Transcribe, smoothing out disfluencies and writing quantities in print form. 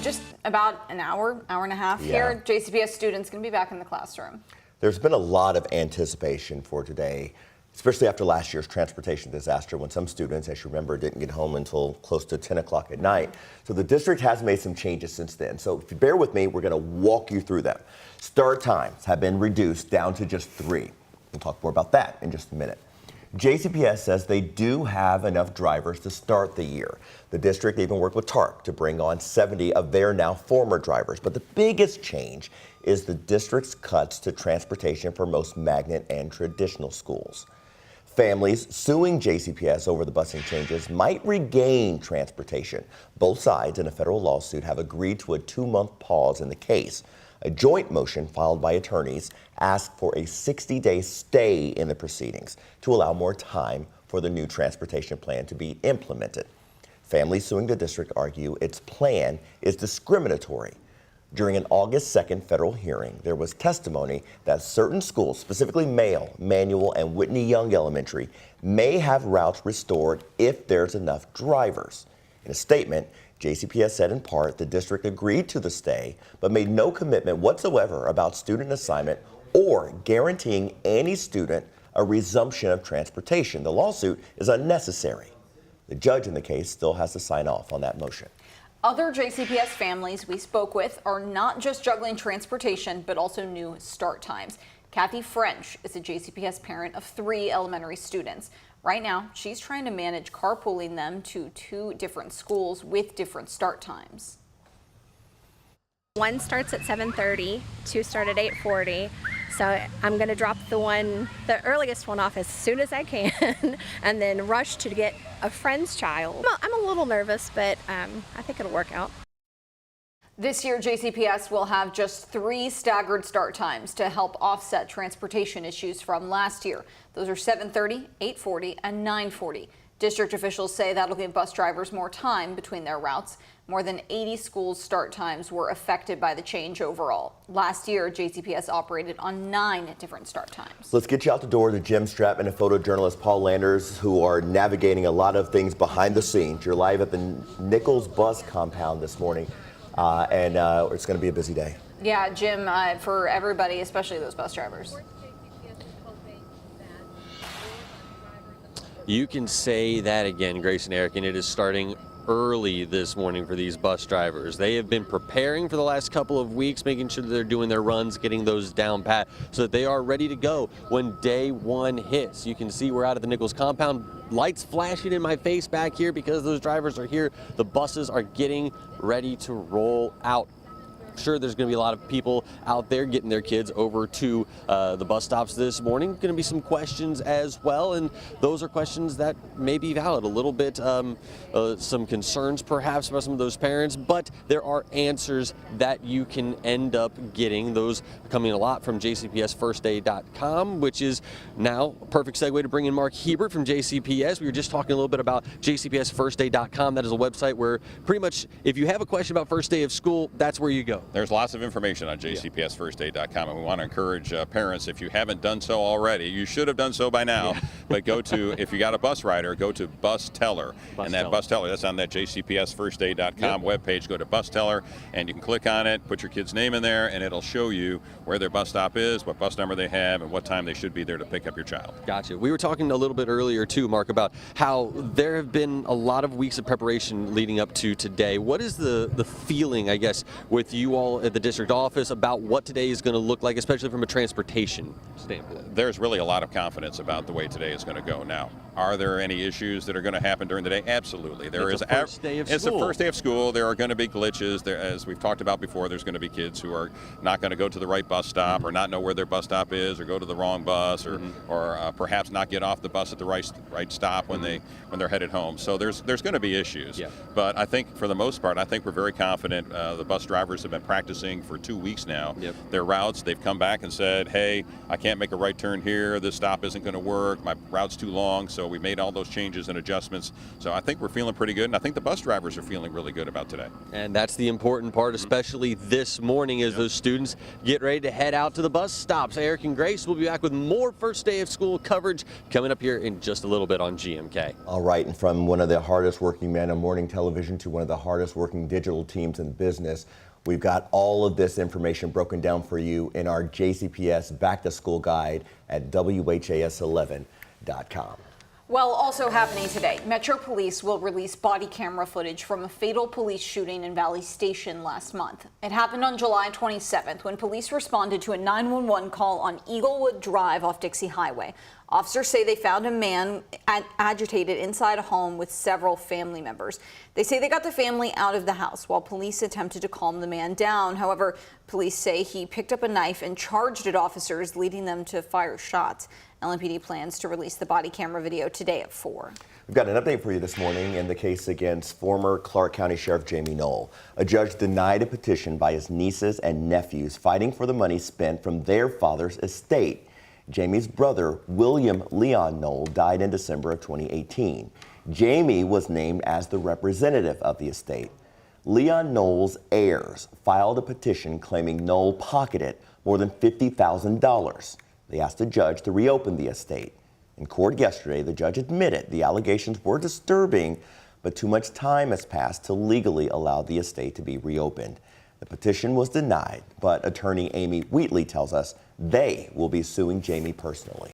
Just about an hour and a half here. JCPS students going to be back in the classroom. There's been a lot of anticipation for today, especially after last year's transportation disaster when some students, as you remember, didn't get home until close to 10 o'clock at night. So the district has made some changes since then. So if you bear with me, we're going to walk you through them. Start times have been reduced down to just 3. We'll talk more about that in just a minute. JCPS says they do have enough drivers to start the year. The district even worked with TARP to bring on 70 of their now former drivers. But the biggest change is the district's cuts to transportation for most magnet and traditional schools. Families suing JCPS over the busing changes might regain transportation. Both sides in a federal lawsuit have agreed to a 2-month pause in the case. A joint motion filed by attorneys asked for a 60-day stay in the proceedings to allow more time for the new transportation plan to be implemented. Families suing the district argue its plan is discriminatory. During an August 2nd federal hearing, there was testimony that certain schools, specifically Mayle, Manual, and Whitney Young Elementary, may have routes restored if there's enough drivers. In a statement, JCPS said in part the district agreed to the stay, but made no commitment whatsoever about student assignment or guaranteeing any student a resumption of transportation. The lawsuit is unnecessary. The judge in the case still has to sign off on that motion. Other JCPS families we spoke with are not just juggling transportation, but also new start times. Kathy French is a JCPS parent of 3 elementary students. Right now, she's trying to manage carpooling them to 2 different schools with different start times. One starts at 7:30, 2 start at 8:40. So I'm going to drop the earliest one off as soon as I can and then rush to get a friend's child. I'm a little nervous, but I think it'll work out. This year, JCPS will have just 3 staggered start times to help offset transportation issues from last year. Those are 7:30, 8:40, and 9:40. District officials say that'll give bus drivers more time between their routes. More than 80 schools' start times were affected by the change overall. Last year, JCPS operated on 9 different start times. Let's get you out the door to Jim Strapman and photojournalist Paul Landers, who are navigating a lot of things behind the scenes. You're live at the Nichols bus compound this morning. And it's going to be a busy day. Yeah, Jim, for everybody, especially those bus drivers. You can say that again, Grace and Eric, and it is starting early this morning for these bus drivers. They have been preparing for the last couple of weeks, making sure that they're doing their runs, getting those down pat, so that they are ready to go when day 1 hits. You can see we're out at the Nichols compound. Lights flashing in my face back here because those drivers are here. The buses are getting ready to roll out. Sure, there's going to be a lot of people out there getting their kids over to the bus stops this morning. Going to be some questions as well, and those are questions that may be valid. A little bit, some concerns perhaps about some of those parents, but there are answers that you can end up getting. Those coming a lot from jcpsfirstday.com, which is now a perfect segue to bring in Mark Hebert from JCPS. We were just talking a little bit about jcpsfirstday.com. That is a website where pretty much if you have a question about first day of school, that's where you go. There's lots of information on jcpsfirstday.com, and we want to encourage parents, if you haven't done so already, you should have done so by now, but go to, if you got a bus rider, go to Bus Teller. Bus Teller, that's on that jcpsfirstday.com webpage. Go to Bus Teller, and you can click on it, put your kid's name in there, and it'll show you where their bus stop is, what bus number they have, and what time they should be there to pick up your child. Gotcha. We were talking a little bit earlier, too, Mark, about how there have been a lot of weeks of preparation leading up to today. What is the feeling, I guess, with you all at the district office about what today is going to look like, especially from a transportation standpoint? There's really a lot of confidence about the way today is going to go. Now, are there any issues that are going to happen during the day? Absolutely. It's the first day of school. It's the first day of school. There are going to be glitches. There, as we've talked about before, there's going to be kids who are not going to go to the right bus stop or not know where their bus stop is or go to the wrong bus or perhaps not get off the bus at the right stop when they're headed home. So there's going to be issues. Yeah. But I think for the most part, I think we're very confident. The bus drivers have been practicing for 2 weeks now. Their routes, they've come back and said, hey, I can't make a right turn here. This stop isn't going to work. My route's too long. So so we made all those changes and adjustments. So I think we're feeling pretty good, and I think the bus drivers are feeling really good about today. And that's the important part, especially this morning as those students get ready to head out to the bus stops. Eric and Grace will be back with more first day of school coverage coming up here in just a little bit on GMK. All right, and from one of the hardest working men on morning television to one of the hardest working digital teams in business, we've got all of this information broken down for you in our JCPS Back to School Guide at WHAS11.com. Well, also happening today, Metro Police will release body camera footage from a fatal police shooting in Valley Station last month. It happened on July 27th when police responded to a 911 call on Eaglewood Drive off Dixie Highway. Officers say they found a man agitated inside a home with several family members. They say they got the family out of the house while police attempted to calm the man down. However, police say he picked up a knife and charged at officers, leading them to fire shots. LMPD plans to release the body camera video today at 4. We've got an update for you this morning in the case against former Clark County Sheriff Jamie Knoll. A judge denied a petition by his nieces and nephews fighting for the money spent from their father's estate. Jamie's brother, William Leon Knoll, died in December of 2018. Jamie was named as the representative of the estate. Leon Knoll's heirs filed a petition claiming Knoll pocketed more than $50,000. They asked the judge to reopen the estate. In court yesterday, the judge admitted the allegations were disturbing, but too much time has passed to legally allow the estate to be reopened. The petition was denied, but attorney Amy Wheatley tells us they will be suing Jamie personally.